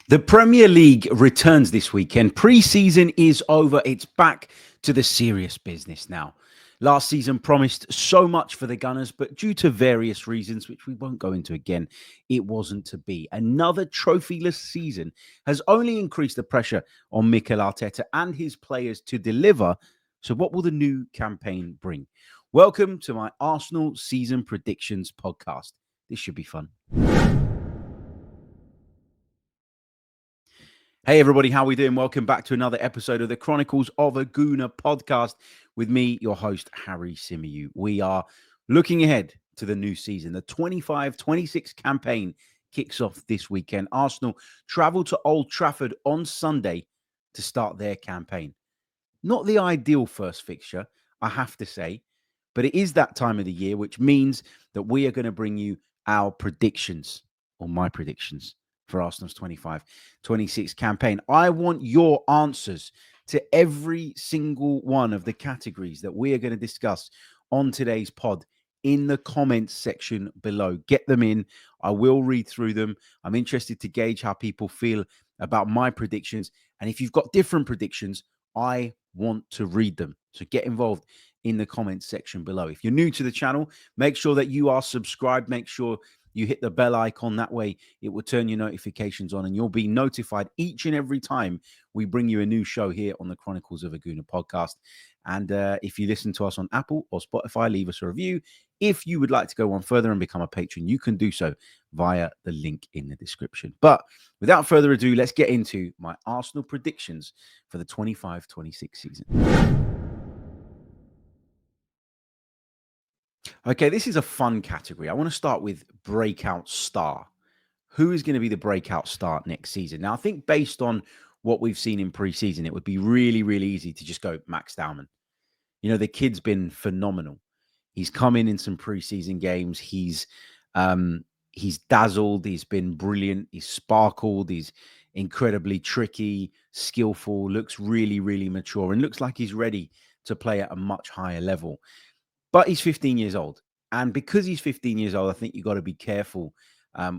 The Premier League returns this weekend. Pre-season is over. It's back to the serious business now. Last season promised so much for the Gunners, but due to various reasons, which we won't go into again, it wasn't to be. Another trophyless season has only increased the pressure on Mikel Arteta and his players to deliver. So what will the new campaign bring? Welcome to my Arsenal season predictions podcast. This should be fun. Hey everybody, how are we doing? Welcome back to another episode of the Chronicles of a Gooner podcast with me, your host, Harry Symeou. We are looking ahead to the new season. The 25-26 campaign kicks off this weekend. Arsenal travel to Old Trafford on Sunday to start their campaign. Not the ideal first fixture, I have to say, but it is that time of the year, which means that we are going to bring you our predictions, or my predictions, for Arsenal's 25-26 campaign. I want your answers to every single one of the categories that we are going to discuss on today's pod in the comments section below. Get them in. I will read through them. I'm interested to gauge how people feel about my predictions. And if you've got different predictions, I want to read them. So get involved in the comments section below. If you're new to the channel, make sure that you are subscribed. Make sure you hit the bell icon. That way it will turn your notifications on and you'll be notified each and every time we bring you a new show here on the Chronicles of a Gooner podcast. And if you listen to us on Apple or Spotify, leave us a review. If you would like to go one further and become a patron, you can do so via the link in the description. But without further ado, let's get into my Arsenal predictions for the 25-26 season. Okay, this is a fun category. I want to start with breakout star. Who is going to be the breakout star next season? Now, I think based on what we've seen in preseason, it would be really, really easy to just go Max Dowman. You know, the kid's been phenomenal. He's come in some preseason games. He's dazzled. He's been brilliant. He's sparkled. He's incredibly tricky, skillful, looks really, really mature, and looks like he's ready to play at a much higher level. But he's 15 years old. And because he's 15 years old, I think you've got to be careful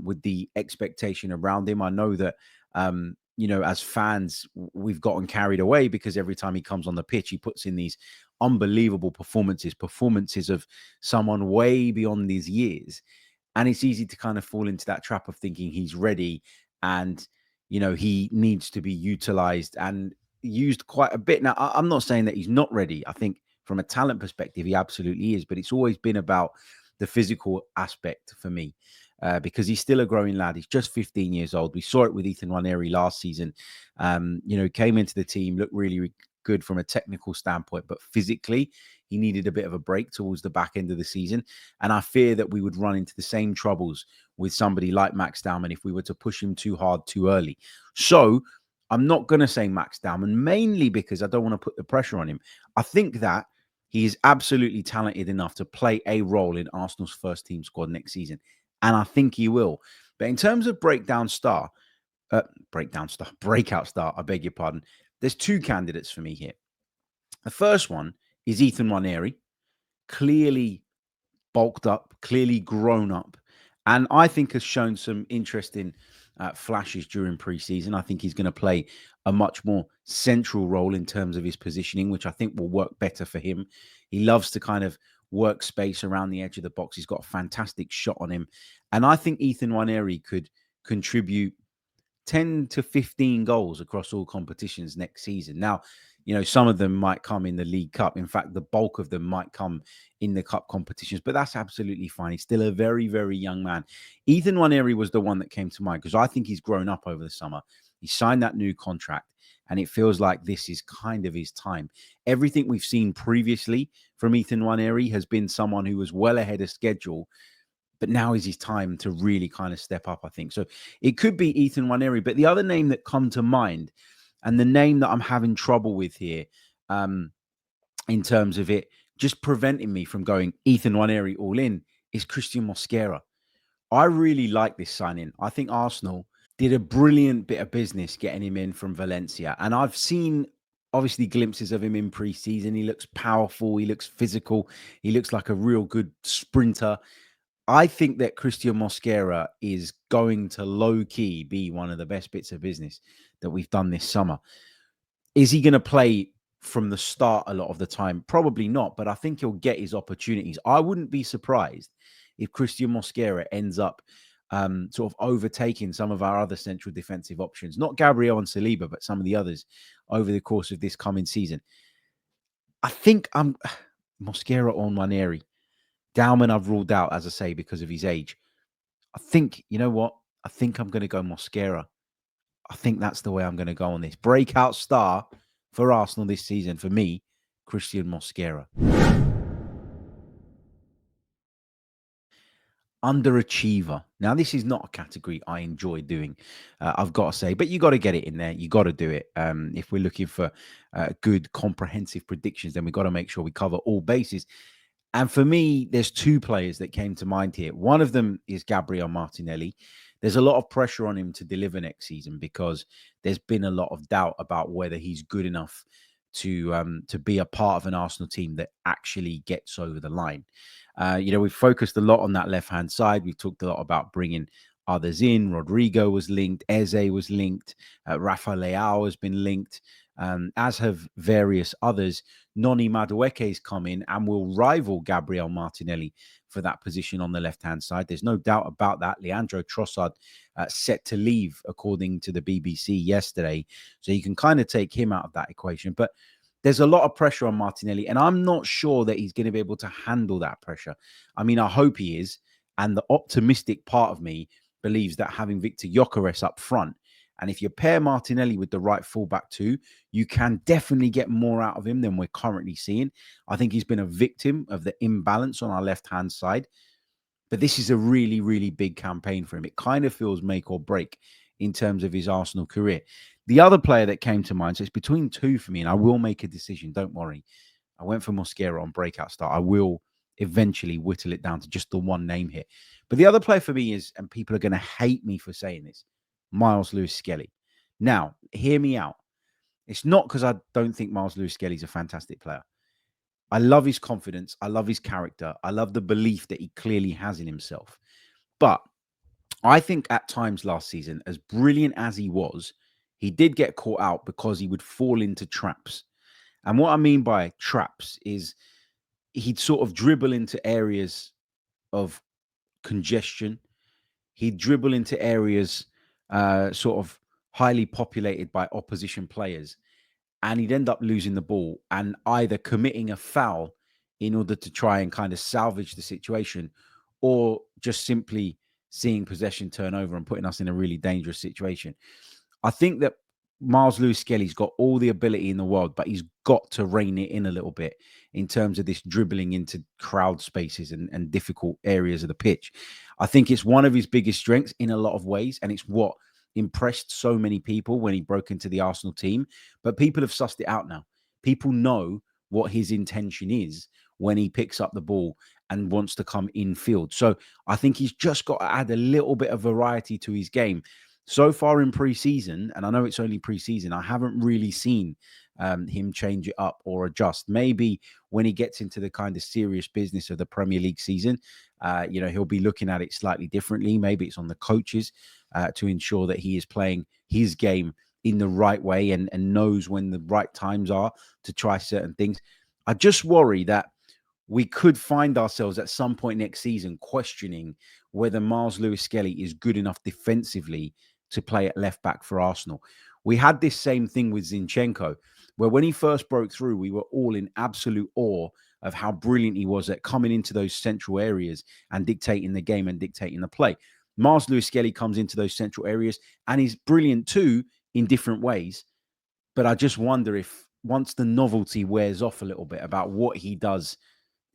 with the expectation around him. I know that, as fans, we've gotten carried away because every time he comes on the pitch, he puts in these unbelievable performances of someone way beyond his years. And it's easy to kind of fall into that trap of thinking he's ready and, he needs to be utilized and used quite a bit. Now, I'm not saying that he's not ready. I think from a talent perspective, he absolutely is. But it's always been about the physical aspect for me because he's still a growing lad. He's just 15 years old. We saw it with Ethan Nwaneri last season. Came into the team, looked really good from a technical standpoint, but physically, he needed a bit of a break towards the back end of the season. And I fear that we would run into the same troubles with somebody like Max Dowman if we were to push him too hard too early. So I'm not going to say Max Dowman, mainly because I don't want to put the pressure on him. I think that he is absolutely talented enough to play a role in Arsenal's first team squad next season. And I think he will. But in terms of breakout star, I beg your pardon. There's two candidates for me here. The first one is Ethan Nwaneri, clearly bulked up, clearly grown up, and I think has shown some interesting flashes during preseason. I think he's going to play a much more central role in terms of his positioning, which I think will work better for him. He loves to kind of work space around the edge of the box. He's got a fantastic shot on him. And I think Ethan Nwaneri could contribute 10 to 15 goals across all competitions next season. Now, some of them might come in the League Cup. In fact, the bulk of them might come in the cup competitions, but that's absolutely fine. He's still a very, very young man. Ethan Nwaneri was the one that came to mind because I think he's grown up over the summer. He signed that new contract, and it feels like this is kind of his time. Everything we've seen previously from Ethan Nwaneri has been someone who was well ahead of schedule, but now is his time to really kind of step up, I think. So it could be Ethan Nwaneri, but the other name that come to mind, and the name that I'm having trouble with here, in terms of it just preventing me from going Ethan Nwaneri all in, is Christian Mosquera. I really like this signing. I think Arsenal did a brilliant bit of business getting him in from Valencia. And I've seen, obviously, glimpses of him in pre-season. He looks powerful. He looks physical. He looks like a real good sprinter. I think that Christian Mosquera is going to low key be one of the best bits of business that we've done this summer. Is he going to play from the start a lot of the time? Probably not, but I think he'll get his opportunities. I wouldn't be surprised if Christian Mosquera ends up sort of overtaking some of our other central defensive options, not Gabriel and Saliba, but some of the others over the course of this coming season. I think I'm Mosquera or Nwaneri. Dauman I've ruled out, as I say, because of his age. I think, you know what? I think I'm going to go Mosquera. I think that's the way I'm going to go on this. Breakout star for Arsenal this season, for me, Christian Mosquera. Underachiever. Now, this is not a category I enjoy doing, I've got to say, but you got to get it in there. You got to do it. If we're looking for good, comprehensive predictions, then we got to make sure we cover all bases. And for me, there's two players that came to mind here. One of them is Gabriel Martinelli. There's a lot of pressure on him to deliver next season because there's been a lot of doubt about whether he's good enough to be a part of an Arsenal team that actually gets over the line. We've focused a lot on that left-hand side. We've talked a lot about bringing others in. Rodrigo was linked. Eze was linked. Rafa Leao has been linked, as have various others. Noni Madueke's come in and will rival Gabriel Martinelli for that position on the left-hand side. There's no doubt about that. Leandro Trossard set to leave, according to the BBC yesterday. So you can kind of take him out of that equation. But there's a lot of pressure on Martinelli, and I'm not sure that he's going to be able to handle that pressure. I mean, I hope he is. And the optimistic part of me believes that having Victor Gyökeres up front, and if you pair Martinelli with the right fullback too, you can definitely get more out of him than we're currently seeing. I think he's been a victim of the imbalance on our left-hand side. But this is a really, really big campaign for him. It kind of feels make or break in terms of his Arsenal career. The other player that came to mind, so it's between two for me, and I will make a decision. Don't worry. I went for Mosquera on breakout start. I will eventually whittle it down to just the one name here. But the other player for me is, and people are going to hate me for saying this, Miles Lewis-Skelly. Now, hear me out. It's not because I don't think Miles Lewis-Skelly is a fantastic player. I love his confidence. I love his character. I love the belief that he clearly has in himself. But I think at times last season, as brilliant as he was, he did get caught out because he would fall into traps. And what I mean by traps is he'd sort of dribble into areas of congestion. He'd dribble into areas sort of highly populated by opposition players. And he'd end up losing the ball and either committing a foul in order to try and kind of salvage the situation, or just simply seeing possession turn over and putting us in a really dangerous situation. I think that Miles Lewis-Skelly's got all the ability in the world, but he's got to rein it in a little bit in terms of this dribbling into crowd spaces and difficult areas of the pitch. I think it's one of his biggest strengths in a lot of ways, and it's what impressed so many people when he broke into the Arsenal team. But people have sussed it out now. People know what his intention is when he picks up the ball and wants to come infield. So I think he's just got to add a little bit of variety to his game. So far in pre-season, and I know it's only pre-season, I haven't really seen him change it up or adjust. Maybe when he gets into the kind of serious business of the Premier League season, he'll be looking at it slightly differently. Maybe it's on the coaches to ensure that he is playing his game in the right way and knows when the right times are to try certain things. I just worry that we could find ourselves at some point next season questioning whether Miles Lewis-Skelly is good enough defensively to play at left back for Arsenal. We had this same thing with Zinchenko, where when he first broke through, we were all in absolute awe of how brilliant he was at coming into those central areas and dictating the game and dictating the play. Miles Lewis-Skelly comes into those central areas and he's brilliant too in different ways. But I just wonder if once the novelty wears off a little bit about what he does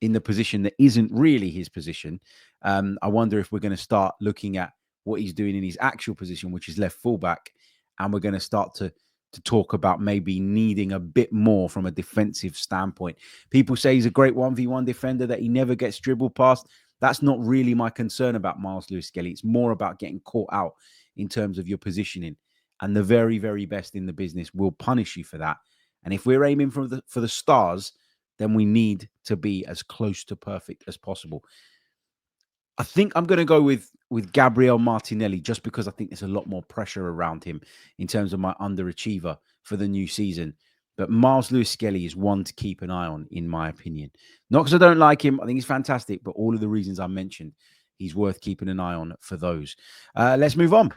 in the position that isn't really his position, I wonder if we're going to start looking at what he's doing in his actual position, which is left fullback, and we're going to start to talk about maybe needing a bit more from a defensive standpoint. People say he's a great 1v1 defender, that he never gets dribbled past. That's not really my concern about Miles Lewis-Skelly. It's more about getting caught out in terms of your positioning. And the very, very best in the business will punish you for that. And if we're aiming for the stars, then we need to be as close to perfect as possible. I think I'm going to go with Gabriel Martinelli just because I think there's a lot more pressure around him in terms of my underachiever for the new season. But Miles Lewis Skelly is one to keep an eye on, in my opinion. Not because I don't like him. I think he's fantastic, but all of the reasons I mentioned, he's worth keeping an eye on for those. Let's move on.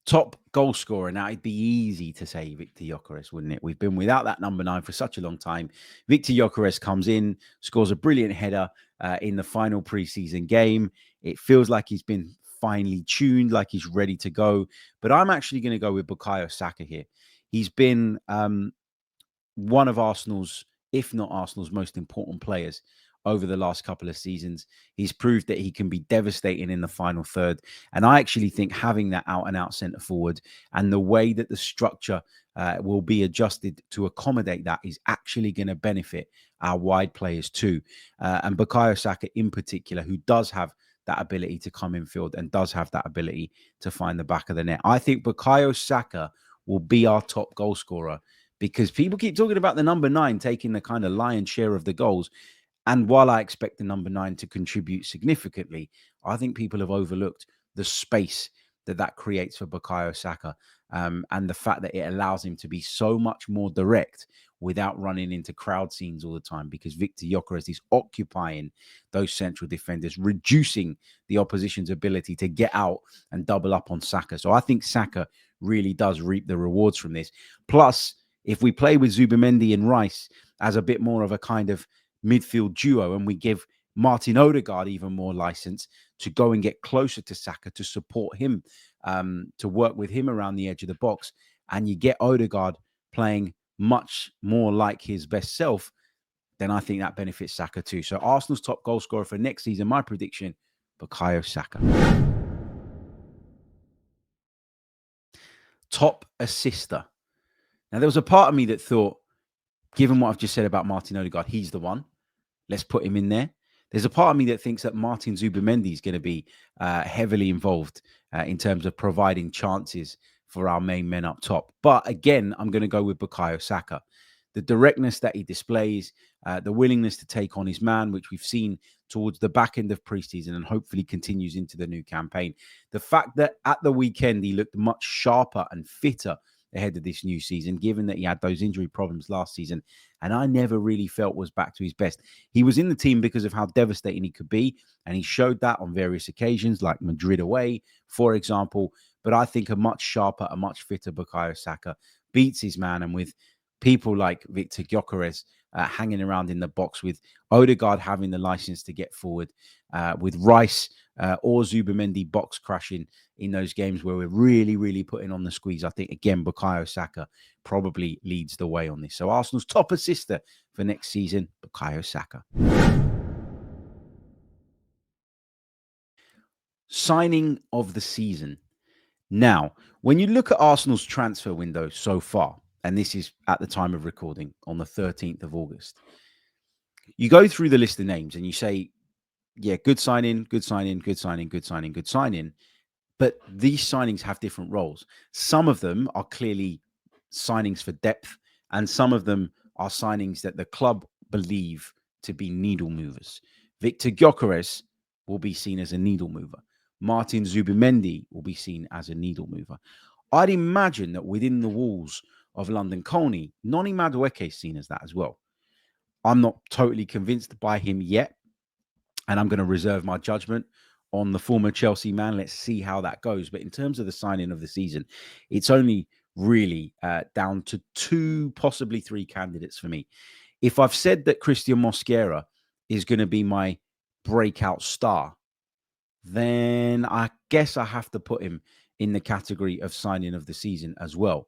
Top goal scorer. Now, it'd be easy to say Victor Gyökeres, wouldn't it? We've been without that number 9 for such a long time. Victor Gyökeres comes in, scores a brilliant header in the final preseason game. It feels like he's been finely tuned, like he's ready to go. But I'm actually going to go with Bukayo Saka here. He's been one of Arsenal's, if not Arsenal's, most important players over the last couple of seasons. He's proved that he can be devastating in the final third. And I actually think having that out and out centre forward and the way that the structure will be adjusted to accommodate that is actually going to benefit our wide players too. And Bukayo Saka in particular, who does have that ability to come in field and does have that ability to find the back of the net. I think Bukayo Saka will be our top goal scorer because people keep talking about the number 9 taking the kind of lion's share of the goals. And while I expect the number 9 to contribute significantly, I think people have overlooked the space that creates for Bukayo Saka, and the fact that it allows him to be so much more direct without running into crowd scenes all the time, because Victor Gyökeres is occupying those central defenders, reducing the opposition's ability to get out and double up on Saka. So I think Saka really does reap the rewards from this. Plus, if we play with Zubimendi and Rice as a bit more of a kind of midfield duo, and we give Martin Odegaard even more license to go and get closer to Saka, to support him, to work with him around the edge of the box, and you get Odegaard playing much more like his best self, then I think that benefits Saka too. So Arsenal's top goal scorer for next season, my prediction, Bukayo Saka. Top assister. Now, there was a part of me that thought, given what I've just said about Martin Odegaard, he's the one. Let's put him in there. There's a part of me that thinks that Martin Zubimendi is going to be heavily involved in terms of providing chances for our main men up top. But again, I'm going to go with Bukayo Saka. The directness that he displays, the willingness to take on his man, which we've seen towards the back end of preseason and hopefully continues into the new campaign. The fact that at the weekend he looked much sharper and fitter ahead of this new season, given that he had those injury problems last season, and I never really felt was back to his best. He was in the team because of how devastating he could be, and he showed that on various occasions, like Madrid away, for example. But I think a much sharper, a much fitter Bukayo Saka beats his man, and with people like Victor Gyökeres hanging around in the box, with Odegaard having the license to get forward, with Rice or Zubimendi box crashing in those games where we're really, really putting on the squeeze. I think, again, Bukayo Saka probably leads the way on this. So Arsenal's top assister for next season, Bukayo Saka. Signing of the season. Now, when you look at Arsenal's transfer window so far, and this is at the time of recording on the 13th of August, you go through the list of names and you say, yeah, good signing, good signing, good signing, good signing, good signing. But these signings have different roles. Some of them are clearly signings for depth, and some of them are signings that the club believe to be needle movers. Victor Gyökeres will be seen as a needle mover. Martin Zubimendi will be seen as a needle mover. I'd imagine that within the walls of London Colney, Noni Madueke is seen as that as well. I'm not totally convinced by him yet, and I'm going to reserve my judgment on the former Chelsea man. Let's see how that goes. But in terms of the signing of the season, it's only really down to 2, possibly 3 candidates for me. If I've said that Christian Mosquera is going to be my breakout star, then I guess I have to put him in the category of signing of the season as well.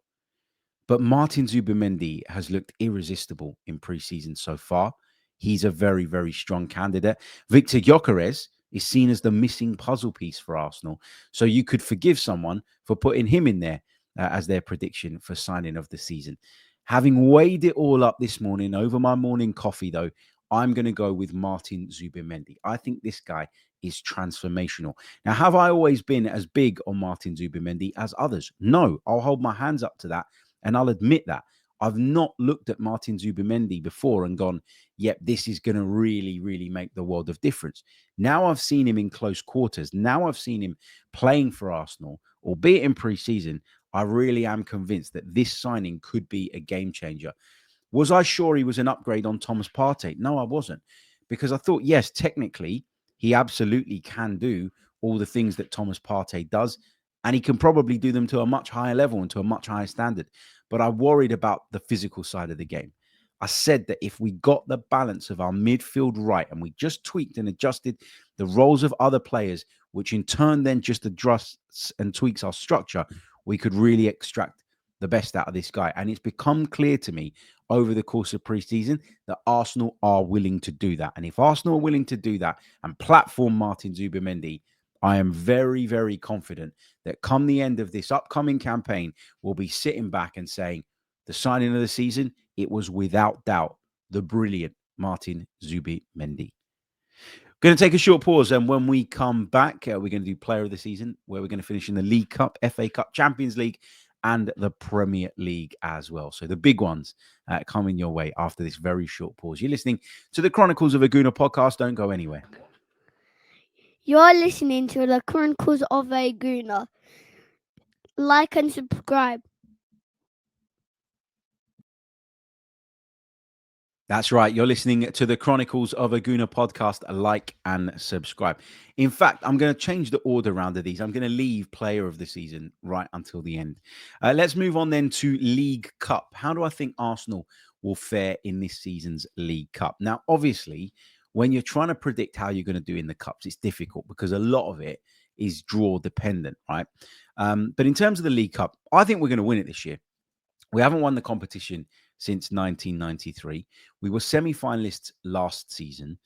But Martin Zubimendi has looked irresistible in preseason so far. He's a very, very strong candidate. Victor Gyökeres is seen as the missing puzzle piece for Arsenal. So you could forgive someone for putting him in there as their prediction for signing of the season. Having weighed it all up this morning over my morning coffee, though, I'm going to go with Martin Zubimendi. I think this guy is transformational. Now, have I always been as big on Martin Zubimendi as others? No, I'll hold my hands up to that. And I'll admit that. I've not looked at Martin Zubimendi before and gone, yep, this is going to really, really make the world of difference. Now I've seen him in close quarters. Now I've seen him playing for Arsenal, albeit in pre-season. I really am convinced that this signing could be a game changer. Was I sure he was an upgrade on Thomas Partey? No, I wasn't. Because I thought, yes, technically, he absolutely can do all the things that Thomas Partey does. And he can probably do them to a much higher level and to a much higher standard. But I worried about the physical side of the game. I said that if we got the balance of our midfield right and we just tweaked and adjusted the roles of other players, which in turn then just adjusts and tweaks our structure, we could really extract the best out of this guy. And it's become clear to me over the course of pre-season that Arsenal are willing to do that. And if Arsenal are willing to do that and platform Martin Zubimendi, I am very, very confident that come the end of this upcoming campaign, we'll be sitting back and saying the signing of the season, it was without doubt the brilliant Martin Zubimendi. Going to take a short pause, and when we come back, we're going to do Player of the Season, where we're going to finish in the League Cup, FA Cup, Champions League, and the Premier League as well. So the big ones coming your way after this very short pause. You're listening to the Chronicles of a Gooner podcast. Don't go anywhere. You're listening to the Chronicles of a Gooner. Like and subscribe. That's right. You're listening to the Chronicles of a Gooner podcast. Like and subscribe. In fact, I'm going to change the order around of these. I'm going to leave Player of the Season right until the end. Let's move on then to League Cup. How do I think Arsenal will fare in this season's League Cup? Now, obviously, when you're trying to predict how you're going to do in the Cups, it's difficult because a lot of it is draw dependent, right? But in terms of the League Cup, I think we're going to win it this year. We haven't won the competition since 1993. We were semi-finalists last season.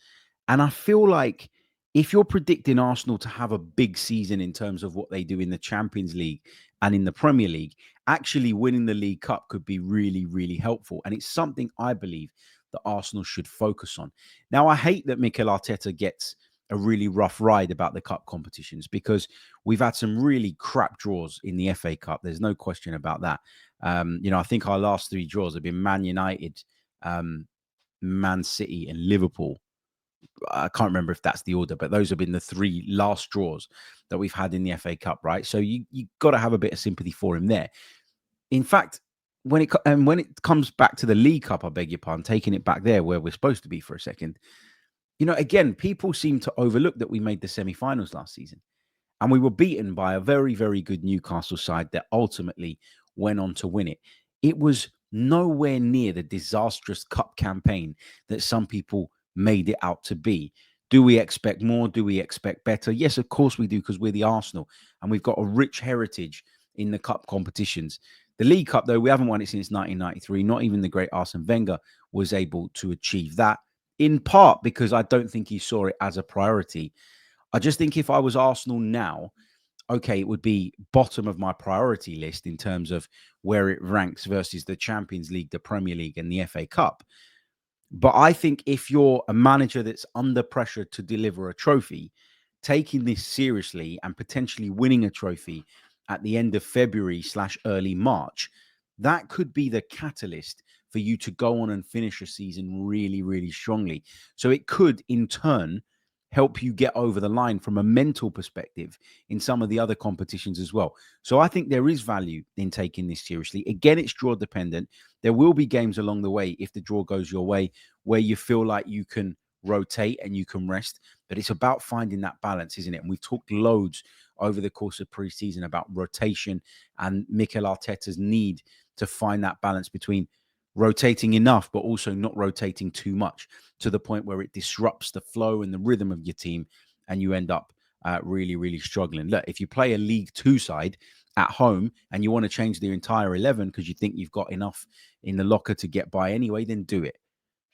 And I feel like if you're predicting Arsenal to have a big season in terms of what they do in the Champions League and in the Premier League, actually winning the League Cup could be really, really helpful. And it's something I believe that Arsenal should focus on. Now, I hate that Mikel Arteta gets a really rough ride about the cup competitions because we've had some really crap draws in the FA Cup. There's no question about that. I think our last three draws have been Man United, Man City, and Liverpool. I can't remember if that's the order, but those have been the three last draws that we've had in the FA Cup, right? So you got to have a bit of sympathy for him there. In fact, when it comes back to the League Cup, I beg your pardon, taking it back there where we're supposed to be for a second, again, people seem to overlook that we made the semi-finals last season. And we were beaten by a very, very good Newcastle side that ultimately went on to win it. It was nowhere near the disastrous cup campaign that some people made it out to be. Do we expect more? Do we expect better? Yes, of course we do, because we're the Arsenal and we've got a rich heritage in the cup competitions. The League Cup, though, we haven't won it since 1993. Not even the great Arsene Wenger was able to achieve that, in part because I don't think he saw it as a priority. I just think if I was Arsenal now, okay, it would be bottom of my priority list in terms of where it ranks versus the Champions League, the Premier League, and the FA Cup. But I think if you're a manager that's under pressure to deliver a trophy, taking this seriously and potentially winning a trophy at the end of February/early March, that could be the catalyst for you to go on and finish a season really, really strongly. So it could, in turn, help you get over the line from a mental perspective in some of the other competitions as well. So I think there is value in taking this seriously. Again, it's draw dependent. There will be games along the way, if the draw goes your way, where you feel like you can rotate and you can rest. But it's about finding that balance, isn't it? And we've talked loads over the course of pre-season about rotation and Mikel Arteta's need to find that balance between rotating enough, but also not rotating too much to the point where it disrupts the flow and the rhythm of your team and you end up really, really struggling. Look, if you play a League Two side at home and you want to change the entire 11 because you think you've got enough in the locker to get by anyway, then do it.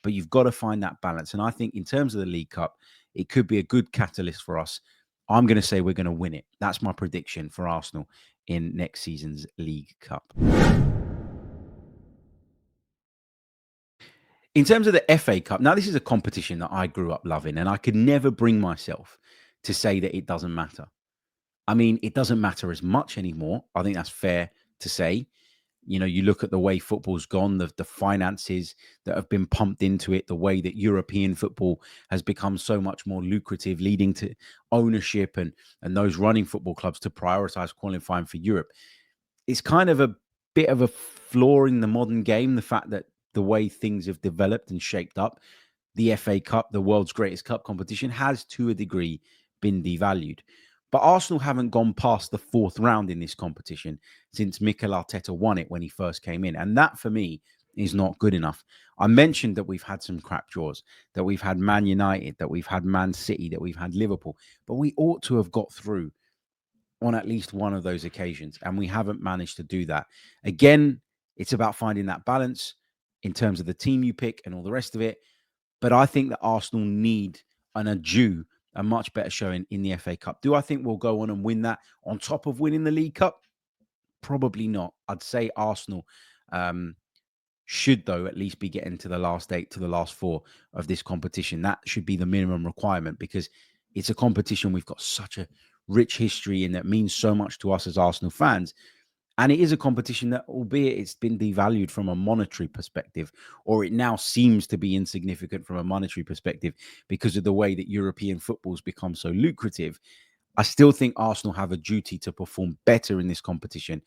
But you've got to find that balance. And I think in terms of the League Cup, it could be a good catalyst for us. I'm going to say we're going to win it. That's my prediction for Arsenal in next season's League Cup. In terms of the FA Cup, now this is a competition that I grew up loving, and I could never bring myself to say that it doesn't matter. I mean, it doesn't matter as much anymore. I think that's fair to say. You look at the way football's gone, the finances that have been pumped into it, the way that European football has become so much more lucrative, leading to ownership and those running football clubs to prioritize qualifying for Europe. It's kind of a bit of a flaw in the modern game, the fact that the way things have developed and shaped up, the FA Cup, the world's greatest cup competition, has to a degree been devalued. But Arsenal haven't gone past the fourth round in this competition since Mikel Arteta won it when he first came in. And that, for me, is not good enough. I mentioned that we've had some crap draws, that we've had Man United, that we've had Man City, that we've had Liverpool. But we ought to have got through on at least one of those occasions. And we haven't managed to do that. Again, it's about finding that balance in terms of the team you pick and all the rest of it. But I think that Arsenal need and are due a much better showing in the FA Cup. Do I think we'll go on and win that on top of winning the League Cup? Probably not. I'd say Arsenal should, though, at least be getting to the last 8, to the last 4 of this competition. That should be the minimum requirement, because it's a competition we've got such a rich history in that means so much to us as Arsenal fans. And it is a competition that, albeit it's been devalued from a monetary perspective, or it now seems to be insignificant from a monetary perspective because of the way that European football's become so lucrative, I still think Arsenal have a duty to perform better in this competition.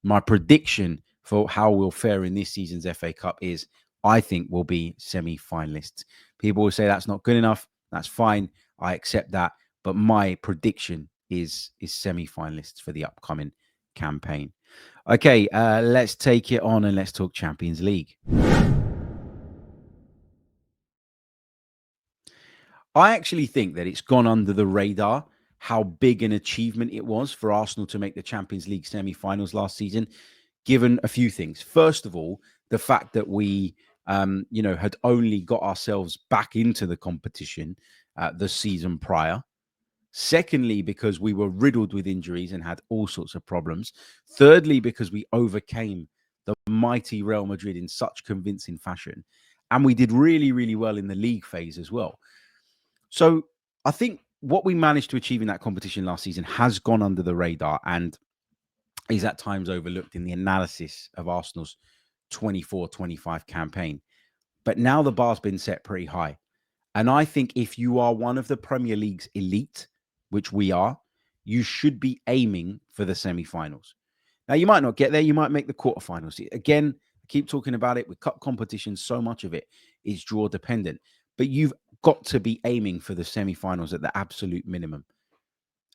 My prediction for how we'll fare in this season's FA Cup is, I think we'll be semi-finalists. People will say that's not good enough. That's fine. I accept that. But my prediction is semi-finalists for the upcoming campaign. Okay, let's take it on and let's talk Champions League. I actually think that it's gone under the radar how big an achievement it was for Arsenal to make the Champions League semi-finals last season, given a few things. First of all, the fact that we, had only got ourselves back into the competition the season prior. Secondly, because we were riddled with injuries and had all sorts of problems. Thirdly, because we overcame the mighty Real Madrid in such convincing fashion. And we did really, really well in the league phase as well. So I think what we managed to achieve in that competition last season has gone under the radar and is at times overlooked in the analysis of Arsenal's 24-25 campaign. But now the bar's been set pretty high. And I think if you are one of the Premier League's elite, which we are, you should be aiming for the semi-finals. Now, you might not get there. You might make the quarterfinals. Again, I keep talking about it with cup competitions. So much of it is draw dependent. But you've got to be aiming for the semi-finals at the absolute minimum.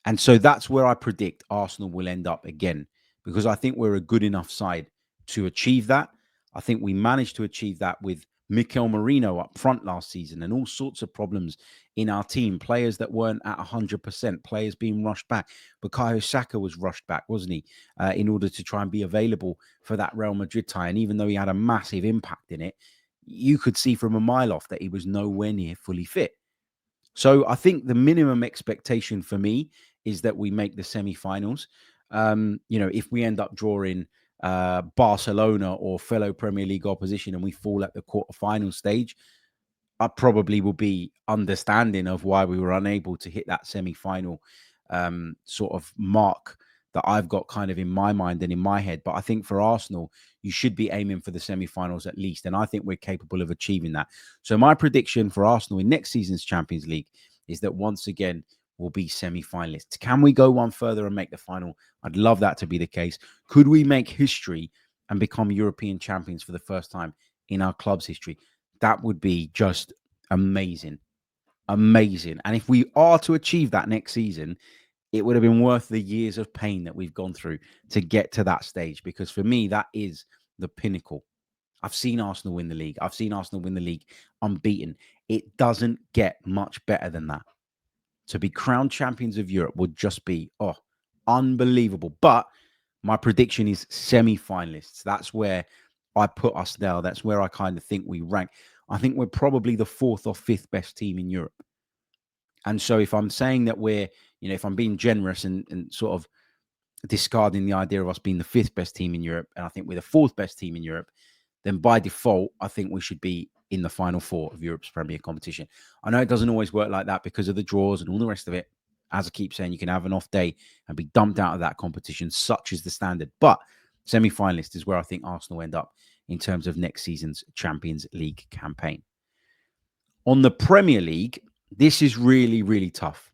And so that's where I predict Arsenal will end up again, because I think we're a good enough side to achieve that. I think we managed to achieve that with Mikel Merino up front last season and all sorts of problems in our team. Players that weren't at 100%, players being rushed back. Bukayo Saka was rushed back, wasn't he, in order to try and be available for that Real Madrid tie. And even though he had a massive impact in it, you could see from a mile off that he was nowhere near fully fit. So I think the minimum expectation for me is that we make the semi-finals. If we end up drawing Barcelona or fellow Premier League opposition and we fall at the quarterfinal stage, I probably will be understanding of why we were unable to hit that semi-final sort of mark that I've got kind of in my mind and in my head. But I think for Arsenal, you should be aiming for the semi-finals at least. And I think we're capable of achieving that. So my prediction for Arsenal in next season's Champions League is that once again, we'll be semi-finalists. Can we go one further and make the final? I'd love that to be the case. Could we make history and become European champions for the first time in our club's history? That would be just amazing. Amazing. And if we are to achieve that next season, it would have been worth the years of pain that we've gone through to get to that stage. Because for me, that is the pinnacle. I've seen Arsenal win the league. I've seen Arsenal win the league unbeaten. It doesn't get much better than that. To be crowned champions of Europe would just be, unbelievable. But my prediction is semi-finalists. That's where I put us now. That's where I kind of think we rank. I think we're probably the 4th or 5th best team in Europe. And so if I'm saying that we're, if I'm being generous and sort of discarding the idea of us being the 5th best team in Europe, and I think we're the 4th best team in Europe, then by default, I think we should be in the final 4 of Europe's Premier competition. I know it doesn't always work like that because of the draws and all the rest of it. As I keep saying, you can have an off day and be dumped out of that competition. Such is the standard. But Semi-finalist is where I think Arsenal end up in terms of next season's Champions League campaign. On the Premier League, this is really, really tough.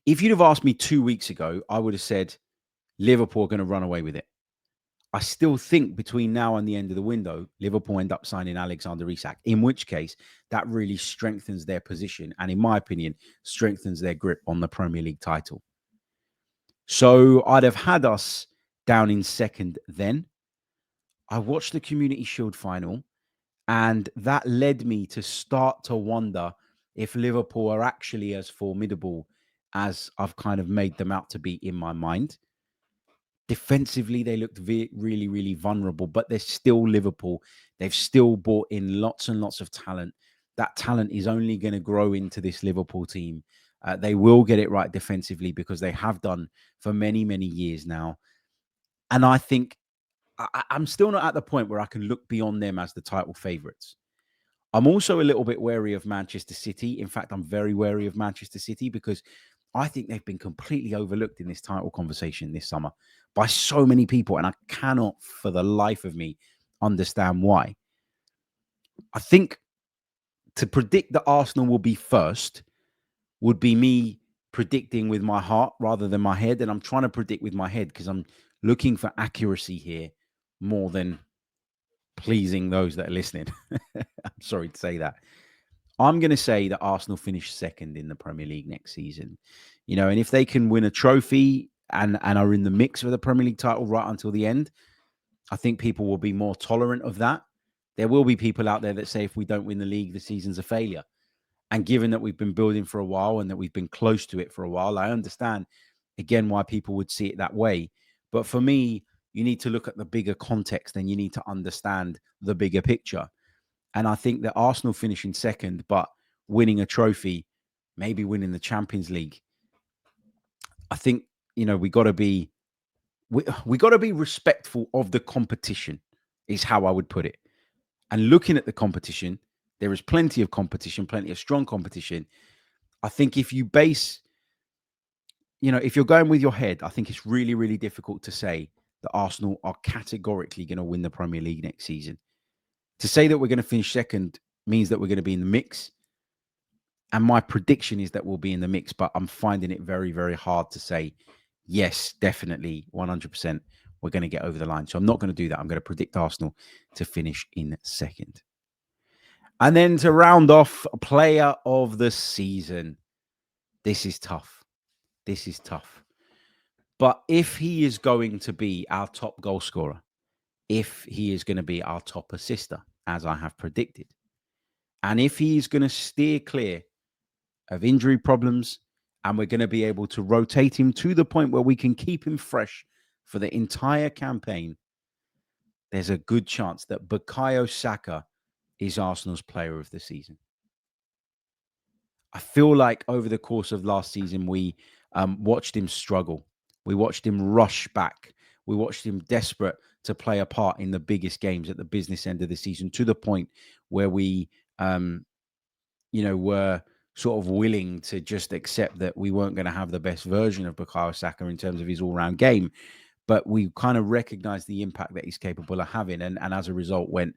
If you'd have asked me 2 weeks ago, I would have said Liverpool are going to run away with it. I still think between now and the end of the window, Liverpool end up signing Alexander Isak, in which case that really strengthens their position and, in my opinion, strengthens their grip on the Premier League title. So I'd have had us down in second then. I watched the Community Shield final, and that led me to start to wonder if Liverpool are actually as formidable as I've kind of made them out to be in my mind. Defensively, they looked really, really vulnerable, but they're still Liverpool. They've still brought in lots and lots of talent. That talent is only going to grow into this Liverpool team. They will get it right defensively because they have done for many, many years now. And I think I'm still not at the point where I can look beyond them as the title favourites. I'm also a little bit wary of Manchester City. In fact, I'm very wary of Manchester City because I think they've been completely overlooked in this title conversation this summer by so many people, and I cannot for the life of me understand why. I think to predict that Arsenal will be first would be me predicting with my heart rather than my head, and I'm trying to predict with my head because I'm looking for accuracy here more than pleasing those that are listening. I'm sorry to say that. I'm going to say that Arsenal finish second in the Premier League next season. And if they can win a trophy and are in the mix for the Premier League title right until the end, I think people will be more tolerant of that. There will be people out there that say if we don't win the league, the season's a failure. And given that we've been building for a while and that we've been close to it for a while, I understand, again, why people would see it that way. But for me, you need to look at the bigger context and you need to understand the bigger picture. And I think that Arsenal finishing second, but winning a trophy, maybe winning the Champions League, I think, we got to be respectful of the competition is how I would put it. And looking at the competition, there is plenty of competition, plenty of strong competition. I think if you base, if you're going with your head, I think it's really, really difficult to say that Arsenal are categorically going to win the Premier League next season. To say that we're going to finish second means that we're going to be in the mix. And my prediction is that we'll be in the mix, but I'm finding it very, very hard to say, yes, definitely, 100%, we're going to get over the line. So I'm not going to do that. I'm going to predict Arsenal to finish in second. And then to round off, player of the season. This is tough. But if he is going to be our top goal scorer, if he is going to be our top assister, as I have predicted, and if he is going to steer clear of injury problems, and we're going to be able to rotate him to the point where we can keep him fresh for the entire campaign, there's a good chance that Bukayo Saka is Arsenal's player of the season. I feel like over the course of last season, we watched him struggle. We watched him rush back. We watched him desperate to play a part in the biggest games at the business end of the season, to the point where we, were sort of willing to just accept that we weren't going to have the best version of Bukayo Saka in terms of his all-round game. But we kind of recognized the impact that he's capable of having. And as a result went,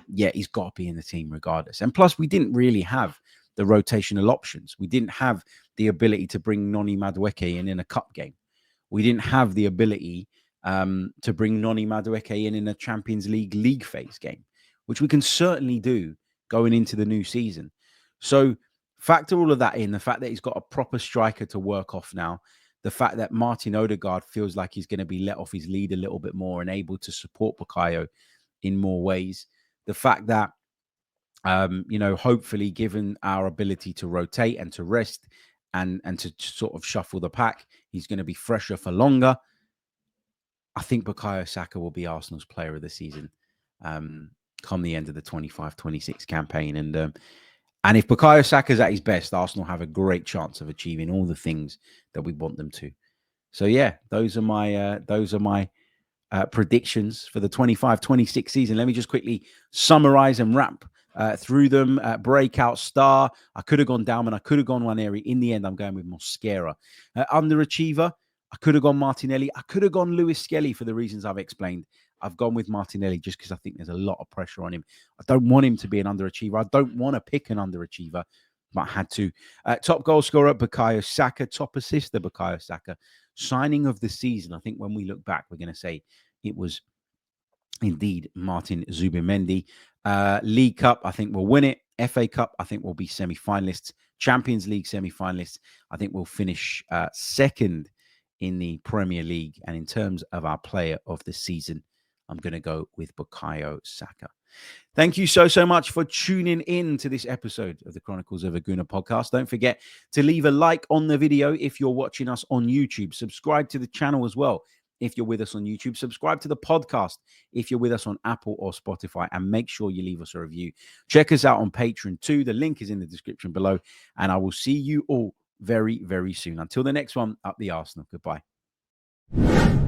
yeah, he's got to be in the team regardless. And plus, we didn't really have the rotational options. We didn't have the ability to bring Noni Madueke in a cup game. We didn't have the ability to bring Noni Madueke in a Champions League phase game, which we can certainly do going into the new season. So factor all of that in, the fact that he's got a proper striker to work off now, the fact that Martin Odegaard feels like he's going to be let off his lead a little bit more and able to support Bukayo in more ways, the fact that, hopefully given our ability to rotate and to rest and to sort of shuffle the pack, he's going to be fresher for longer. I think Bukayo Saka will be Arsenal's player of the season come the end of the 25-26 campaign. And if Bukayo Saka's at his best, Arsenal have a great chance of achieving all the things that we want them to. So yeah, those are my predictions for the 25-26 season. Let me just quickly summarize and wrap through them. Breakout star. I could have gone Dalman. I could have gone Waneri. In the end, I'm going with Mosquera. Underachiever. I could have gone Martinelli. I could have gone Lewis Skelly for the reasons I've explained. I've gone with Martinelli just because I think there's a lot of pressure on him. I don't want him to be an underachiever. I don't want to pick an underachiever, but I had to. Top goal scorer, Bukayo Saka. Top assister, Bukayo Saka. Signing of the season. I think when we look back, we're going to say it was indeed Martin Zubimendi. League Cup, I think we'll win it. FA Cup, I think we'll be semi-finalists. Champions League semi-finalists, I think we'll finish second in the Premier League. And in terms of our player of the season, I'm going to go with Bukayo Saka. Thank you so much for tuning in to this episode of the Chronicles of a Gooner podcast. Don't forget to leave a like on the video if you're watching us on YouTube. Subscribe to the channel as well if you're with us on YouTube. Subscribe to the podcast if you're with us on Apple or Spotify, and make sure you leave us a review. Check us out on Patreon too. The link is in the description below, and I will see you all very, very soon. Until the next one, up the Arsenal. Goodbye.